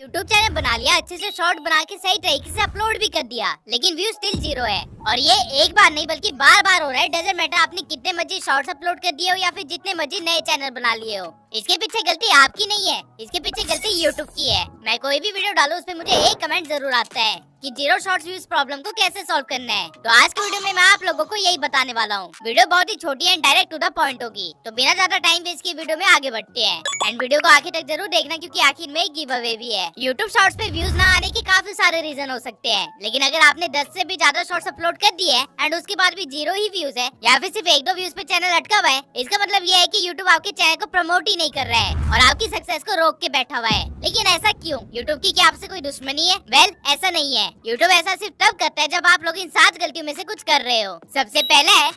YouTube channel बना लिया, अच्छे से शॉर्ट बना के सही तरीके से अपलोड भी कर दिया, लेकिन व्यू स्टिल 0 है। और ये एक बार नहीं बल्कि बार बार हो रहा है। डजंट मैटर आपने कितने मर्जी शॉर्ट्स अपलोड कर दिए हो या फिर जितने मर्जी नए चैनल बना लिए हो, इसके पीछे गलती आपकी नहीं है, इसके पीछे गलती यूट्यूब की है। मैं कोई भी वीडियो डालूं उसपे मुझे एक कमेंट जरूर आता है कि 0 शॉर्ट्स व्यूज प्रॉब्लम को कैसे सॉल्व करना है। तो आज की वीडियो में मैं आप लोगों को यही बताने वाला हूँ। वीडियो बहुत ही छोटी and direct to the point होगी, तो बिना ज्यादा टाइम वेस्ट किए वीडियो में आगे बढ़ते हैं। एंड वीडियो को आखिर तक जरूर देखना, क्योंकि आखिर में एक गिव अवे भी है। यूट्यूब शॉर्ट्स पे व्यूज ना आने के काफी सारे रीजन हो सकते हैं, लेकिन अगर आपने 10 से भी ज्यादा शॉर्ट्स अपलोड कर दिए एंड उसके बाद भी 0 ही व्यूज है या फिर सिर्फ 1-2 व्यूज पे चैनल अटका हुआ है, इसका मतलब ये है कि यूट्यूब आपके चैनल को प्रमोट ही नहीं कर रहा है और आपकी सक्सेस को रोक के बैठा हुआ है। लेकिन ऐसा क्यों? यूट्यूब की क्या आपसे कोई दुश्मनी है? वेल, ऐसा नहीं है। यूट्यूब ऐसा सिर्फ तब करता है जब आप लोग इन 7 गलतियों में से कुछ कर रहे हो। सबसे पहला है,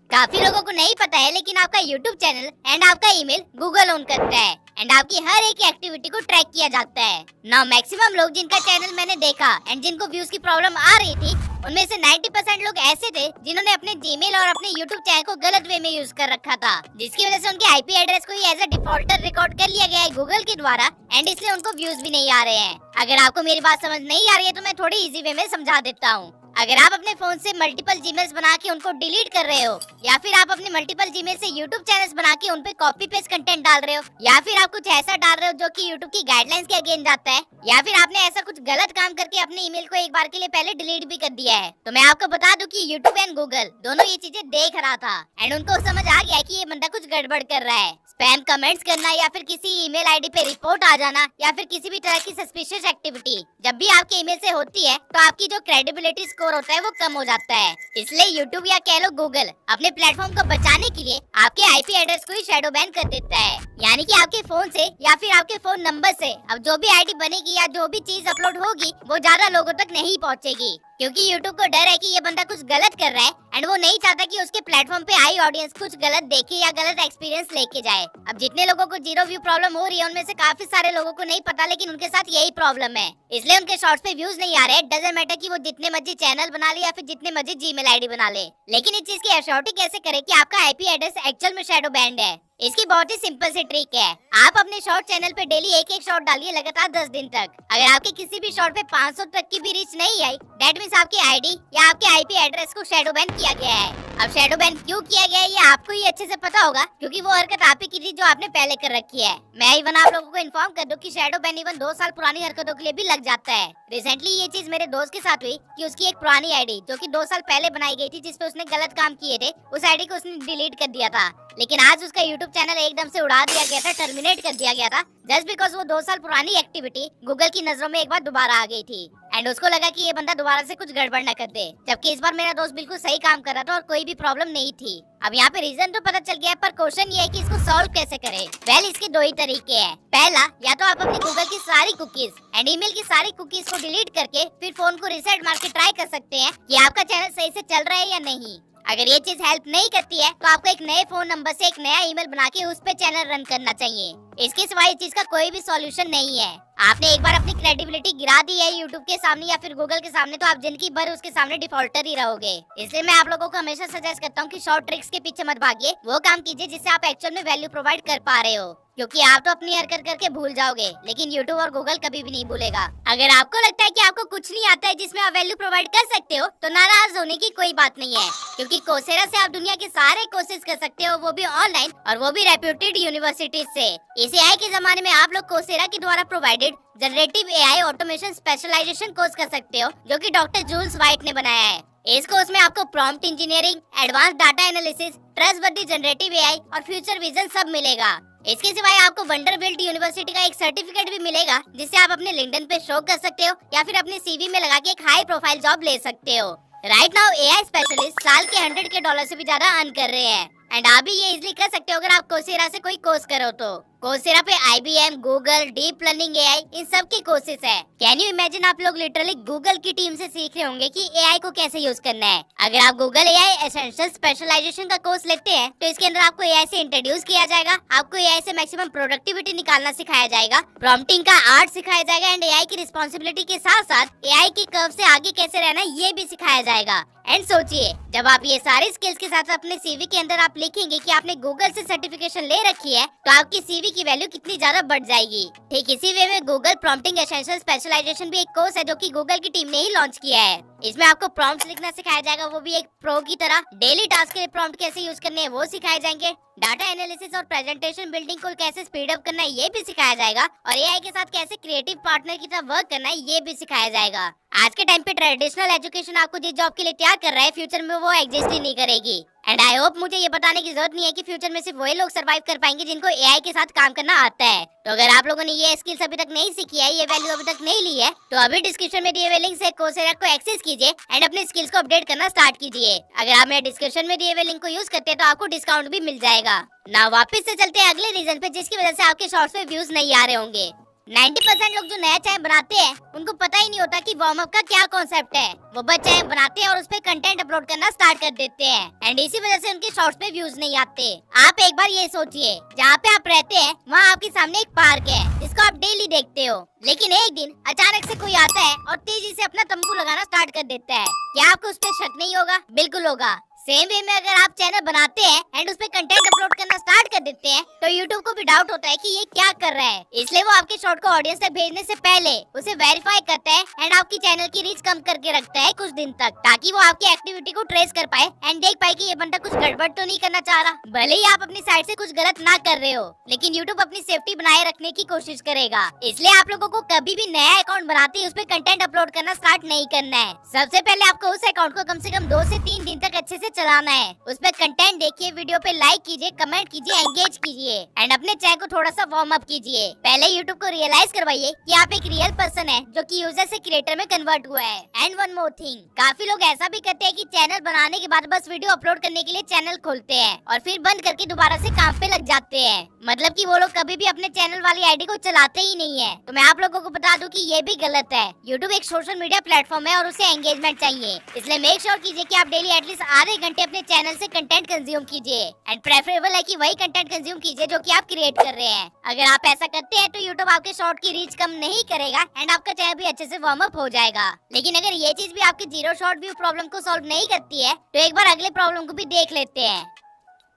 काफी लोगों को नहीं पता है लेकिन आपका यूट्यूब चैनल एंड आपका ईमेल गूगल ओन करता है एंड आपकी हर एक एक्टिविटी को ट्रैक किया जाता है। नाउ मैक्सिमम लोग जिनका चैनल मैंने देखा एंड जिनको व्यूज की प्रॉब्लम आ रही थी, उनमें से 90% लोग ऐसे थे जिन्होंने अपने जीमेल और अपने यूट्यूब चैनल को गलत वे में यूज कर रखा था, जिसकी वजह से उनके आईपी एड्रेस को ही एज अ डिफॉल्टर रिकॉर्ड कर लिया गया है गूगल के द्वारा एंड इसलिए उनको व्यूज भी नहीं आ रहे हैं। अगर आपको मेरी बात समझ नहीं आ रही है तो मैं थोड़ी इजी वे में समझा देता हूँ। अगर आप अपने फोन से मल्टीपल जीमेल्स बना के उनको डिलीट कर रहे हो, या फिर आप अपने मल्टीपल जीमेल से यूट्यूब चैनल्स बना के उन पे कॉपी पेस्ट कंटेंट डाल रहे हो, या फिर आप कुछ ऐसा डाल रहे हो जो कि यूट्यूब की गाइडलाइंस के अगेंस्ट जाता है, या फिर आपने ऐसा कुछ गलत काम करके अपने ईमेल को एक बार के लिए पहले डिलीट भी कर दिया है, तो मैं आपको बता दूं कि यूट्यूब एंड गूगल दोनों ये चीजें देख रहा था एंड उनको समझ आ गया कि ये बंदा कुछ गड़बड़ कर रहा है। स्पैम कमेंट्स करना या फिर किसी ईमेल आईडी पे रिपोर्ट आ जाना या फिर किसी भी तरह की सस्पिशियस एक्टिविटी जब भी आपके ईमेल से होती है, तो आपकी जो क्रेडिबिलिटी स्कोर होता है वो कम हो जाता है। इसलिए यूट्यूब या कह लो गूगल अपने प्लेटफॉर्म को बचाने के लिए आपके आईपी एड्रेस को ही शैडो बैन कर देता है, यानी कि आपके फोन से या फिर आपके फोन नंबर से अब जो भी आईडी बनेगी या जो भी चीज अपलोड होगी वो ज्यादा लोगों तक नहीं पहुंचेगी, क्योंकि यूट्यूब को डर है कि ये बंदा कुछ गलत कर रहा है एंड वो नहीं चाहता कि उसके प्लेटफॉर्म पे आई ऑडियंस कुछ गलत देखे या गलत एक्सपीरियंस लेके जाए। अब जितने लोगों को 0 व्यू प्रॉब्लम हो रही है उनमें से काफी सारे लोगों को नहीं पता, लेकिन उनके साथ यही प्रॉब्लम है, इसलिए उनके शॉर्ट्स पे व्यूज नहीं आ रहे। डजंट मैटर कि वो जितने मर्जी चैनल बना ले या फिर जितने मर्जी जीमेल आईडी बना ले, लेकिन इस चीज की एश्योरिटी कैसे करे कि आपका आईपी एड्रेस एक्चुअल में शैडो बैंड है? इसकी बहुत ही सिंपल सी ट्रिक है। आप अपने शॉर्ट चैनल पे डेली एक शॉर्ट डालिए लगातार 10 दिन तक। अगर आपके किसी भी शॉर्ट पे 500 तक की भी रीच नहीं आई, दैट मींस आपकी आईडी या आपके आईपी एड्रेस को शैडो बैन किया गया है। अब शैडो बैन क्यों किया गया है ये आपको ही अच्छे से पता होगा, क्योंकि वो हरकत आप ही की थी जो आपने पहले कर रखी है। मैं इवन आप लोगों को इन्फॉर्म कर दूं कि शैडो बैन इवन 2 साल पुरानी हरकतों के लिए भी लग जाता है। रिसेंटली ये चीज मेरे दोस्त के साथ हुई कि उसकी एक पुरानी आईडी जो कि 2 साल पहले बनाई गई थी, जिसपे उसने गलत काम किए थे, उस आईडी को उसने डिलीट कर दिया था, लेकिन आज उसका यूट्यूब चैनल एकदम से उड़ा दिया गया था, टर्मिनेट कर दिया गया था, जस्ट बिकॉज वो 2 साल पुरानी एक्टिविटी गूगल की नजरों में एक बार दोबारा आ गई थी एंड उसको लगा कि ये बंदा दोबारा से कुछ गड़बड़ न कर दे, जबकि इस बार मेरा दोस्त बिल्कुल सही काम कर रहा था और कोई भी प्रॉब्लम नहीं थी। अब यहाँ पे रीजन तो पता चल गया है, पर क्वेश्चन ये है कि इसको सॉल्व कैसे करें। वेल, इसके 2 ही तरीके हैं। पहला, या तो आप अपनी गूगल की सारी कुकीज एंड ईमेल की सारी कुकीज को डिलीट करके फिर फोन को रीसेट मार के ट्राई कर सकते हैं कि आपका चैनल सही से चल रहा है या नहीं। अगर ये चीज हेल्प नहीं करती है तो आपको एक नए फोन नंबर से एक नया ईमेल बना के उस पे चैनल रन करना चाहिए। इसके सिवाय इस चीज का कोई भी सॉल्यूशन नहीं है। आपने एक बार अपनी क्रेडिबिलिटी गिरा दी है यूट्यूब के सामने या फिर गूगल के सामने, तो आप जिंदगी भर उसके सामने डिफॉल्टर ही रहोगे। इसलिए मैं आप लोगों को हमेशा सजेस्ट करता हूँ कि शॉर्ट ट्रिक्स के पीछे मत भागिए, वो काम कीजिए जिससे आप एक्चुअल में वैल्यू प्रोवाइड कर पा रहे हो, क्योंकि आप तो अपनी हरकत करके भूल जाओगे लेकिन यूट्यूब और गूगल कभी भी नहीं भूलेगा। अगर आपको लगता है कि आपको कुछ नहीं आता है जिसमें आप वैल्यू प्रोवाइड कर सकते हो, तो नाराज होने की कोई बात नहीं है, क्योंकि कोर्सेरा से आप दुनिया के सारे कोर्सेज कर सकते हो, वो भी ऑनलाइन और वो भी रेप्यूटेड यूनिवर्सिटीज से। इस एआई के जमाने में आप लोग कोर्सेरा के द्वारा provided generative AI automation specialization course कर सकते हो, जो कि डॉक्टर जूल्स वाइट ने बनाया है। इस कोर्स में आपको prompt engineering, advance data analysis, trustworthy generative AI और फ्यूचर विजन सब मिलेगा। इसके सिवाय आपको वंडरबिल्ट यूनिवर्सिटी का एक सर्टिफिकेट भी मिलेगा, जिससे आप अपने लिंक्डइन पे शो कर सकते हो या फिर अपने सीवी में लगा के एक हाई प्रोफाइल जॉब ले सकते हो। राइट नाउ एआई स्पेशलिस्ट साल के $100 से भी ज्यादा अर्न कर रहे हैं एंड आप भी ये इजीली कर सकते हो अगर आप कोर्सेरा से कोई कोर्स करो तो। कोर्सेरा पे IBM, Google, deep learning AI इन सब की कोर्सेज है। कैन यू इमेजिन आप लोग लिटरली गूगल की टीम से सीख रहे होंगे कि एआई को कैसे यूज करना है। अगर आप गूगल एआई एसेंशियल स्पेशलाइजेशन का कोर्स लेते हैं तो इसके अंदर आपको एआई से इंट्रोड्यूस किया जाएगा, आपको एआई से मैक्सिमम प्रोडक्टिविटी निकालना सिखाया जाएगा, प्रॉम्प्टिंग का आर्ट सिखाया जाएगा एंड एआई की रिस्पॉन्सिबिलिटी के साथ साथ एआई की कर्व से आगे कैसे रहना ये भी सिखाया जाएगा। एंड सोचिए, जब आप ये सारे स्किल्स के साथ अपने सीवी के अंदर आप लिखेंगे कि आपने गूगल से सर्टिफिकेशन ले रखी है, तो आपकी सीवी की वैल्यू कितनी ज्यादा बढ़ जाएगी। ठीक इसी वे में गूगल प्रॉम्प्टिंग एसेंशियल स्पेशलाइजेशन भी एक कोर्स है जो कि गूगल की टीम ने ही लॉन्च किया है। इसमें आपको प्रॉम्प्ट्स लिखना सिखाया जाएगा, वो भी एक प्रो की तरह। डेली टास्क के लिए प्रॉम्प्ट कैसे यूज करने हैं वो सिखाए जाएंगे। डाटा एनालिसिस और प्रेजेंटेशन बिल्डिंग को कैसे स्पीड अप करना है ये भी सिखाया जाएगा, और एआई के साथ कैसे क्रिएटिव पार्टनर की तरह वर्क करना है ये भी सिखाया जाएगा। आज के टाइम पे ट्रेडिशनल एजुकेशन आपको जिस जॉब के लिए तैयार कर रहा है, फ्यूचर में वो एग्जिस्ट ही नहीं करेगी। एंड आई होप मुझे ये बताने की जरूरत नहीं है कि फ्यूचर में सिर्फ वही लोग सरवाइव कर पाएंगे जिनको एआई के साथ काम करना आता है। तो अगर आप लोगों ने ये स्किल्स अभी तक नहीं सीखी है, ये वैल्यू अभी तक नहीं ली है, तो अभी डिस्क्रिप्शन में दिए हुए लिंक से कोर्सेरा को एक्सेस कीजिए एंड अपने स्किल्स को अपडेट करना स्टार्ट कीजिए। अगर आप मेरे डिस्क्रिप्शन में दिए हुए लिंक को यूज करते हैं तो आपको डिस्काउंट भी मिल जाएगा। ना वापस से चलते हैं अगले रीजन पे जिसकी वजह से आपके शॉर्ट्स पे व्यूज नहीं आ रहे होंगे। 90% लोग जो नया चैनल बनाते हैं उनको पता ही नहीं होता कि वार्म अप का क्या कॉन्सेप्ट है। वो बस चैनल बनाते हैं और उस पे कंटेंट अपलोड करना स्टार्ट कर देते हैं एंड इसी वजह से उनके शॉर्ट्स पे व्यूज नहीं आते। आप एक बार ये सोचिए, जहाँ पे आप रहते हैं वहाँ आपके सामने एक पार्क है जिसको आप डेली देखते हो, लेकिन एक दिन अचानक से कोई आता है और तेजी से अपना तंबू लगाना स्टार्ट कर देता है। क्या आपको उस पर शक नहीं होगा? बिल्कुल होगा। सेम वे में अगर आप चैनल बनाते हैं एंड उस पे कंटेंट अपलोड करना स्टार्ट कर देते हैं तो YouTube को भी डाउट होता है कि ये क्या कर रहा है, इसलिए वो आपके शॉर्ट को ऑडियंस तक भेजने से पहले उसे वेरीफाई करता है एंड आपकी चैनल की रीच कम करके रखता है कुछ दिन तक, ताकि वो आपकी एक्टिविटी को ट्रेस कर पाए एंड देख पाए कि ये बंदा कुछ गड़बड़ तो नहीं करना चाह रहा। भले ही आप अपनी साइड से कुछ गलत ना कर रहे हो, लेकिन YouTube अपनी सेफ्टी बनाए रखने की कोशिश करेगा। इसलिए आप लोगों को कभी भी नया अकाउंट बनाते ही उस पे कंटेंट अपलोड करना स्टार्ट नहीं करना है। सबसे पहले आपको उस अकाउंट को कम से कम 2 से 3 दिन तक अच्छे से चलाना है। उस पे कंटेंट देखिए, वीडियो पे लाइक कीजिए, कमेंट कीजिए, एंगेज कीजिए एंड अपने चैनल को थोड़ा सा वार्म अप कीजिए। पहले YouTube को रियलाइज करवाइए कि आप एक रियल पर्सन है जो कि यूजर से क्रिएटर में कन्वर्ट हुआ है। एंड वन मोर थिंग, काफी लोग ऐसा भी करते हैं कि चैनल बनाने के बाद बस वीडियो अपलोड करने के लिए चैनल खोलते हैं और फिर बंद करके दोबारा से काम पे लग जाते हैं। मतलब कि वो लोग कभी भी अपने चैनल वाली आईडी को चलाते ही नहीं है। तो मैं आप लोगों को बता दूं कि ये भी गलत है। YouTube एक सोशल मीडिया प्लेटफॉर्म है और उसे एंगेजमेंट चाहिए, इसलिए मेक श्योर कीजिए कि आप डेली एटलीस्ट आधे घंटे अपने चैनल से कंटेंट कंज्यूम कीजिए एंड प्रेफरेबल है कि वही कंटेंट कंज्यूम कीजिए जो कि आप क्रिएट कर रहे हैं। अगर आप ऐसा करते हैं तो YouTube आपके शॉर्ट की रीच कम नहीं करेगा एंड आपका चैनल भी अच्छे से वार्म अप हो जाएगा। लेकिन अगर ये चीज भी आपके 0 शॉर्ट व्यू प्रॉब्लम को सॉल्व नहीं करती है तो एक बार अगले प्रॉब्लम को भी देख लेते हैं।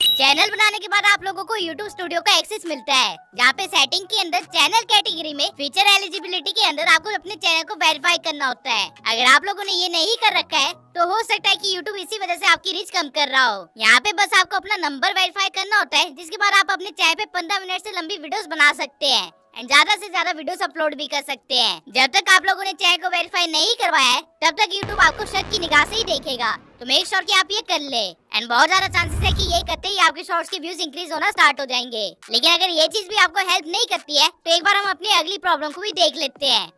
चैनल बनाने के बाद आप लोगों को YouTube स्टूडियो का एक्सेस मिलता है, जहाँ पे सेटिंग के अंदर चैनल कैटेगरी में फीचर एलिजिबिलिटी के अंदर आपको अपने चैनल को वेरीफाई करना होता है। अगर आप लोगों ने ये नहीं कर रखा है तो हो सकता है कि YouTube इसी वजह से आपकी रीच कम कर रहा हो। यहाँ पे बस आपको अपना नंबर वेरीफाई करना होता है, जिसके बाद आप अपने चैनल पे 15 मिनट से लंबी वीडियोस बना सकते हैं एंड ज्यादा से ज्यादा वीडियोस अपलोड भी कर सकते हैं। जब तक आप लोगों ने चैनल को वेरीफाई नहीं करवाया है तब तक YouTube आपको शक की निगाह से ही देखेगा। तो मेक श्योर कि आप ये कर ले एंड बहुत ज्यादा चांसेस है कि ये करते ही आपके शॉर्ट्स के व्यूज इंक्रीज होना स्टार्ट हो जाएंगे। लेकिन अगर ये चीज भी आपको हेल्प नहीं करती है तो एक बार हम अपनी अगली प्रॉब्लम को भी देख लेते हैं।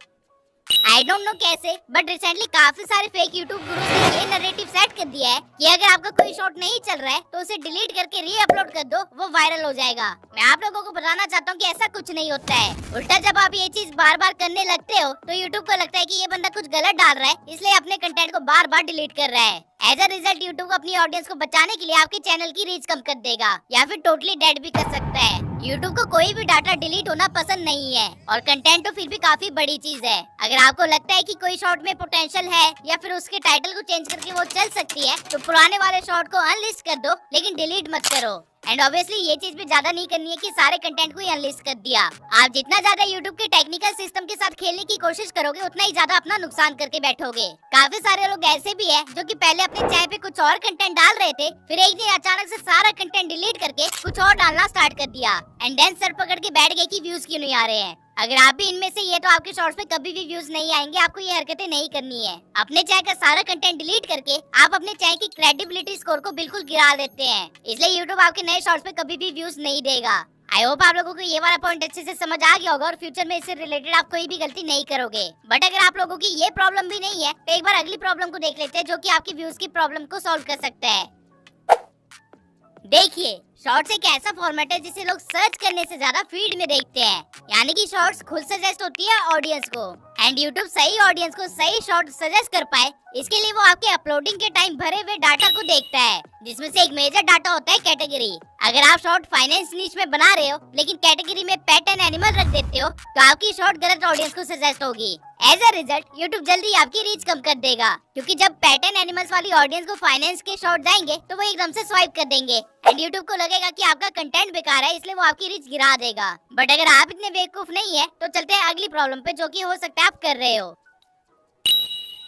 आई डोंट नो कैसे बट रिसेंटली काफी सारे फेक यूट्यूब गुरुज ने ये नैरेटिव सेट कर दिया है कि अगर आपका कोई शॉट नहीं चल रहा है तो उसे डिलीट करके री अपलोड कर दो, वो वायरल हो जाएगा। मैं आप लोगों को बताना चाहता हूँ कि ऐसा कुछ नहीं होता है। उल्टा जब आप ये चीज बार बार करने लगते हो तो यूट्यूब को लगता है कि ये बंदा कुछ गलत डाल रहा है, इसलिए अपने कंटेंट को बार बार डिलीट कर रहा है। एज अ रिजल्ट यूट्यूब अपनी ऑडियंस को बचाने के लिए आपके चैनल की रीच कम कर देगा या फिर टोटली डेड भी कर सकता है। यूट्यूब को कोई भी डाटा डिलीट होना पसंद नहीं है और कंटेंट तो फिर भी काफी बड़ी चीज है। अगर आपको लगता है कि कोई शॉर्ट में पोटेंशियल है या फिर उसके टाइटल को चेंज करके वो चल सकती है तो पुराने वाले शॉर्ट को अनलिस्ट कर दो, लेकिन डिलीट मत करो। एंड ऑब्वियसली ये चीज भी ज्यादा नहीं करनी है कि सारे कंटेंट को ही अनलिस्ट कर दिया। आप जितना ज्यादा यूट्यूब के टेक्निकल सिस्टम के साथ खेलने की कोशिश करोगे उतना ही ज्यादा अपना नुकसान करके बैठोगे। काफी सारे लोग ऐसे भी है जो कि पहले अपने चैनल पे कुछ और कंटेंट डाल रहे थे, फिर एक दिन अचानक से सारा कंटेंट डिलीट करके कुछ और डालना स्टार्ट कर दिया एंड देन सर पकड़ के बैठ गए कि व्यूज क्यों नहीं आ रहे हैं। अगर आप भी इनमें से ये तो आपके शॉर्ट्स में कभी भी व्यूज नहीं आएंगे। आपको ये हरकतें नहीं करनी है। अपने चैनल का सारा कंटेंट डिलीट करके आप अपने चैनल की क्रेडिबिलिटी स्कोर को बिल्कुल गिरा देते हैं, इसलिए यूट्यूब आपके नए शॉर्ट्स में कभी भी व्यूज नहीं देगा। आई होप आप लोगों को ये वाला पॉइंट अच्छे से समझ आ गया होगा और फ्यूचर में इससे रिलेटेड आप कोई भी गलती नहीं करोगे। बट अगर आप लोगों की ये प्रॉब्लम भी नहीं है तो एक बार अगली प्रॉब्लम को देख लेते हैं जो कि आपकी व्यूज की प्रॉब्लम को सॉल्व कर सकता है। देखिए, शॉर्ट्स एक ऐसा फॉर्मेट है जिसे लोग सर्च करने से ज्यादा फीड में देखते हैं, यानी कि शॉर्ट्स खुद सजेस्ट होती है ऑडियंस को एंड यूट्यूब सही ऑडियंस को सही शॉर्ट सजेस्ट कर पाए इसके लिए वो आपके अपलोडिंग के टाइम भरे हुए डाटा को देखता है, जिसमें से एक मेजर डाटा होता है कैटेगरी। अगर आप शॉर्ट फाइनेंस नीच में बना रहे हो लेकिन कैटेगरी में पेट एंड एनिमल रख देते हो तो आपकी शॉर्ट गलत ऑडियंस को सजेस्ट होगी। एज अ रिजल्ट यूट्यूब जल्दी आपकी रीच कम कर देगा, क्योंकि जब पैटर्न एनिमल्स वाली ऑडियंस को फाइनेंस के शॉर्ट जाएंगे तो वो एकदम से स्वाइप कर देंगे एंड यूट्यूब को लगेगा कि आपका कंटेंट बेकार है, इसलिए वो आपकी रीच गिरा देगा। बट अगर आप इतने बेवकूफ नहीं है तो चलते हैं अगली प्रॉब्लम पे, जो कि हो सकता है आप कर रहे हो।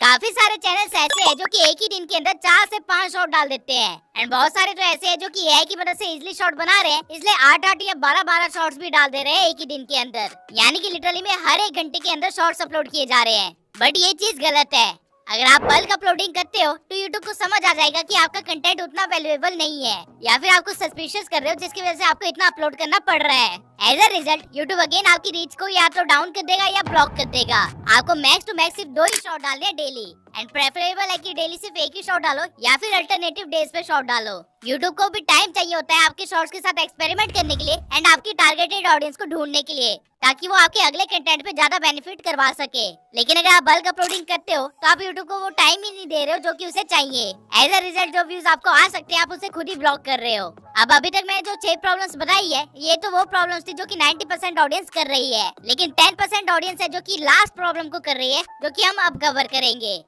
काफी सारे चैनल्स ऐसे हैं जो कि एक ही दिन के अंदर 4 से 5 शॉर्ट डाल देते हैं एंड बहुत सारे तो ऐसे हैं जो कि एआई की मदद से इजीली शॉर्ट बना रहे हैं, इसलिए 8-8 या 12-12 शॉर्ट्स भी डाल दे रहे हैं एक ही दिन के अंदर। यानी कि लिटरली में हर 1 घंटे के अंदर शॉर्ट्स अपलोड किए जा रहे हैं। बट ये चीज गलत है। अगर आप बल्क अपलोडिंग करते हो तो यूट्यूब को समझ आ जाएगा कि आपका कंटेंट उतना वैल्यूएबल नहीं है, या फिर आप कुछ सस्पिशियस कर रहे हो जिसकी वजह से आपको इतना अपलोड करना पड़ रहा है। As a result YouTube again आपकी रीच को या तो डाउन कर देगा या ब्लॉक कर देगा। आपको मैक्स टू मैक्स सिर्फ 2 ही शॉट डालने हैं डेली एंड प्रेफरेबल है कि डेली सिर्फ एक ही शॉट डालो या फिर अल्टरनेटिव डेज पे शॉट डालो। यूट्यूब को भी टाइम चाहिए होता है आपके शॉर्ट्स के साथ एक्सपेरिमेंट करने के लिए एंड आपकी टारगेटेड ऑडियंस को ढूंढने के लिए, ताकि वो आपके अगले कंटेंट पे ज्यादा बेनिफिट करवा सके। लेकिन अगर आप बल्क अपलोडिंग करते हो तो आप यूट्यूब को वो टाइम ही नहीं दे रहे हो जो कि उसे चाहिए। एज अ रिजल्ट जो व्यूज आपको आ सकते हैं आप उसे खुद ही ब्लॉक कर रहे हो। अब अभी तक मैंने जो 6 प्रॉब्लम्स बताई है ये तो वो प्रॉब्लम्स थी जो कि 90% ऑडियंस कर रही है, लेकिन 10% ऑडियंस है जो कि लास्ट प्रॉब्लम को कर रही है, जो कि हम अब कवर करेंगे।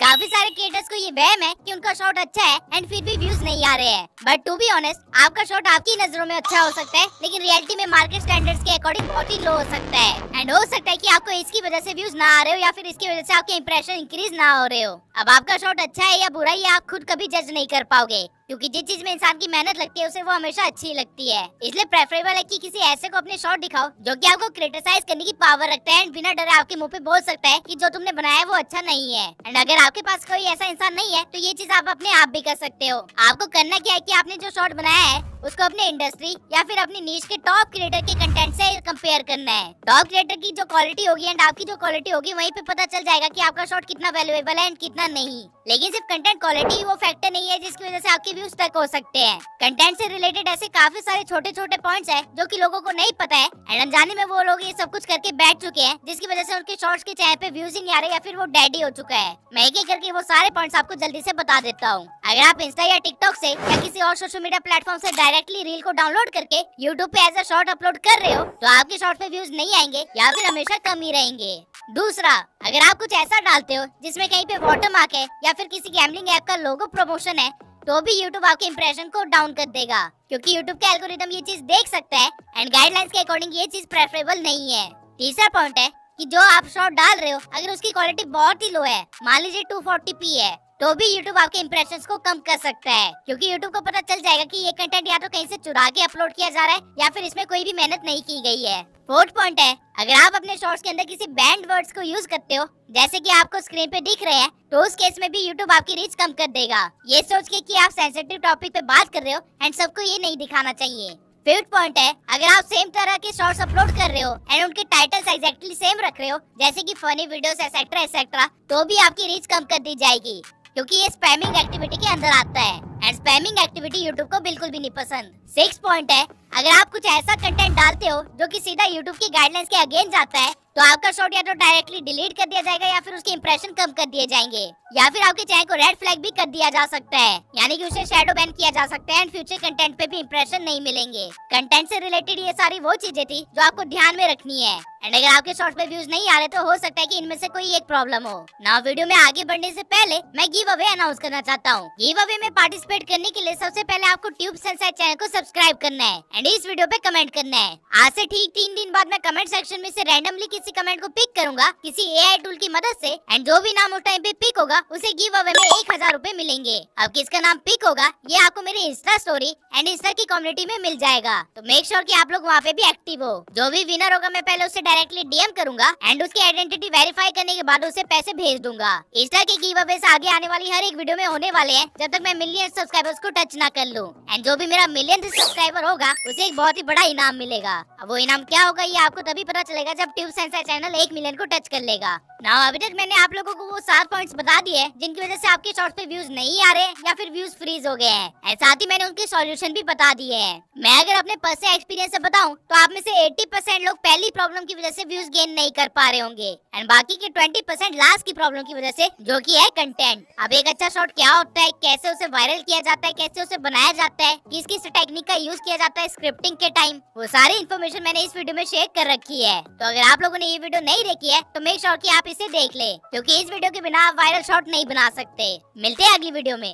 काफी सारे क्रिएटर्स को ये वहम है कि उनका शॉट अच्छा है एंड फिर भी व्यूज नहीं आ रहे हैं। बट टू बी ऑनेस्ट आपका शॉट आपकी नजरों में अच्छा हो सकता है, लेकिन रियलिटी में मार्केट स्टैंडर्ड्स के अकॉर्डिंग बहुत ही लो हो सकता है एंड हो सकता है कि आपको इसकी वजह से व्यूज ना आ रहे हो या फिर इसकी वजह से आपके इंप्रेशन इंक्रीज ना हो रहे हो। अब आपका शॉट अच्छा है या बुरा है आप खुद कभी जज नहीं कर पाओगे, क्योंकि जिस चीज में इंसान की मेहनत लगती है उसे वो हमेशा अच्छी लगती है। इसलिए प्रेफरेबल है कि किसी ऐसे को अपने शॉट दिखाओ जो कि आपको क्रिटिसाइज करने की पावर रखता है एंड बिना डरे आपके मुंह पे बोल सकता है कि जो तुमने बनाया है वो अच्छा नहीं है। एंड अगर आपके पास कोई ऐसा इंसान नहीं है तो ये चीज आप अपने आप भी कर सकते हो। आपको करना क्या है कि आपने जो शॉट बनाया है उसको अपने इंडस्ट्री या फिर अपनी नीश के टॉप क्रिएटर के कंटेंट से कंपेयर करना है। टॉप क्रिएटर की जो क्वालिटी होगी एंड आपकी जो क्वालिटी होगी वहीं पे पता चल जाएगा कि आपका शॉट कितना वैल्यूएबल है एंड कितना नहीं। लेकिन सिर्फ कंटेंट क्वालिटी वो फैक्टर नहीं है जिसकी वजह से आपके व्यूज तक हो सकते हैं। कंटेंट से रिलेटेड ऐसे काफी सारे छोटे छोटे पॉइंट्स हैं जो कि लोगों को नहीं पता है एंड अनजाने में वो लोग ये सब कुछ करके बैठ चुके हैं, जिसकी वजह से उनके शॉर्ट्स के चैनल पे व्यूज ही नहीं आ रहे या फिर वो डेड हो चुका है। मैं एक एक करके वो सारे पॉइंट्स आपको जल्दी से बता देता हूँ। अगर आप इंस्टा या टिकटॉक से या किसी और सोशल मीडिया प्लेटफॉर्म से डायरेक्टली रील को डाउनलोड करके यूट्यूब पे एज अ शॉर्ट अपलोड कर रहे हो तो आपके शॉर्ट पे व्यूज नहीं आएंगे या फिर हमेशा कम ही रहेंगे। दूसरा, अगर आप कुछ ऐसा डालते हो जिसमें कहीं पे वाटरमार्क है या फिर किसी गैम्बलिंग ऐप का लोगो प्रमोशन है तो भी यूट्यूब आपके इंप्रेशन को डाउन कर देगा, क्योंकि यूट्यूब का एल्गोरिदम ये चीज देख सकता है एंड गाइडलाइंस के अकॉर्डिंग ये चीज प्रेफरेबल नहीं है। तीसरा पॉइंट है कि जो आप शॉट डाल रहे हो अगर उसकी क्वालिटी बहुत ही लो है, मान लीजिए 240p है, तो भी YouTube आपके इंप्रेशंस को कम कर सकता है, क्योंकि YouTube को पता चल जाएगा कि ये कंटेंट या तो कहीं से चुरा के अपलोड किया जा रहा है या फिर इसमें कोई भी मेहनत नहीं की गई है। फोर्थ पॉइंट है, अगर आप अपने शॉर्ट्स के अंदर किसी बैंड वर्ड्स को यूज करते हो जैसे कि आपको स्क्रीन पे दिख रहे हैं तो उस केस में भी YouTube आपकी रीच कम कर देगा, ये सोच के कि आप सेंसिटिव टॉपिक पे बात कर रहे हो एंड सबको ये नहीं दिखाना चाहिए। फिफ्थ पॉइंट है, अगर आप सेम तरह के शॉर्ट्स अपलोड कर रहे हो एंड उनके टाइटल्स एग्जैक्टली सेम रख रहे हो जैसे कि फनी वीडियोस एसेट्रा एसेट्रा, तो भी आपकी रीच कम कर दी जाएगी, क्योंकि ये स्पैमिंग एक्टिविटी के अंदर आता है एंड स्पैमिंग एक्टिविटी यूट्यूब को बिल्कुल भी नहीं पसंद। 6 पॉइंट है, अगर आप कुछ ऐसा कंटेंट डालते हो जो कि सीधा यूट्यूब की गाइडलाइंस के अगेंस्ट जाता है तो आपका शॉट या तो डायरेक्टली डिलीट कर दिया जाएगा या फिर उसके इंप्रेशन कम कर दिए जाएंगे या फिर आपके चैनल को रेड फ्लैग भी कर दिया जा सकता है, यानी कि उसे शैडो बैन किया जा सकता है एंड फ्यूचर कंटेंट पे भी इंप्रेशन नहीं मिलेंगे। कंटेंट से रिलेटेड ये सारी वो चीजें थी जो आपको ध्यान में रखनी है एंड अगर आपके शॉर्ट्स पे व्यूज नहीं आ रहे तो हो सकता है कि इनमें से कोई एक प्रॉब्लम हो ना। वीडियो में आगे बढ़ने से पहले मैं गिव अवे अनाउंस करना चाहता हूँ। गिव अवे में पार्टिसिपेट करने के लिए सबसे पहले आपको ट्यूब सनसाइड चैनल को सब्सक्राइब करना है एंड इस वीडियो पे कमेंट करना है। आज से ठीक 3 दिन बाद मैं कमेंट सेक्शन में से रैंडमली किसी कमेंट को पिक करूंगा किसी एआई टूल की मदद से एंड जो भी नाम उस टाइम पे पिक होगा उसे गिव अवे में 1000 रुपए मिलेंगे। अब किसका नाम पिक होगा ये आपको मेरे इंस्टा स्टोरी एंड इंस्टा की कम्युनिटी में मिल जाएगा, तो मेक श्योर कि आप लोग वहाँ पे भी एक्टिव हो। जो भी विनर होगा मैं पहले उसे डायरेक्टली डीएम करूंगा एंड उसकी आइडेंटिटी वेरीफाई करने के बाद उसे पैसे भेज दूंगा। इंस्टा के गिव अवे से आगे आने वाली हर एक वीडियो में होने वाले हैं जब तक मैं मिलियन सब्सक्राइबर्स को टच ना कर लूं एंड जो भी मेरा मिलियन सब्सक्राइबर होगा उसे एक बहुत ही बड़ा इनाम मिलेगा। अब वो इनाम क्या होगा ये आपको तभी पता चलेगा जब ट्यूब सेंसर चैनल 1 मिलियन को टच कर लेगा। ना अभी तक मैंने आप लोगों को वो 7 पॉइंट्स बता दिए हैं जिनकी वजह से आपके शॉर्ट्स पे व्यूज नहीं आ रहे या फिर व्यूज फ्रीज हो गए हैं, साथ ही मैंने उनके सॉल्यूशन भी बता दिए हैं। मैं अगर अपने पर्सनल एक्सपीरियंस से बताऊं तो आप में से 80% लोग पहली प्रॉब्लम की वजह से व्यूज गेन नहीं कर पा रहे होंगे एंड बाकी के 20% लास्ट की प्रॉब्लम की वजह से, जो कि है कंटेंट। अब एक अच्छा शॉट क्या होता है, कैसे उसे वायरल किया जाता है, कैसे उसे बनाया जाता है, किस किस टेक्निक का यूज किया जाता है स्क्रिप्टिंग के टाइम, वो सारी इन्फॉर्मेशन मैंने इस वीडियो में शेयर कर रखी है। तो अगर आप लोगों ने ये वीडियो नहीं देखी है तो मेक श्योर कि आप इसे देख ले, क्योंकि इस वीडियो के बिना आप वायरल शॉट नहीं बना सकते। मिलते हैं अगली वीडियो में।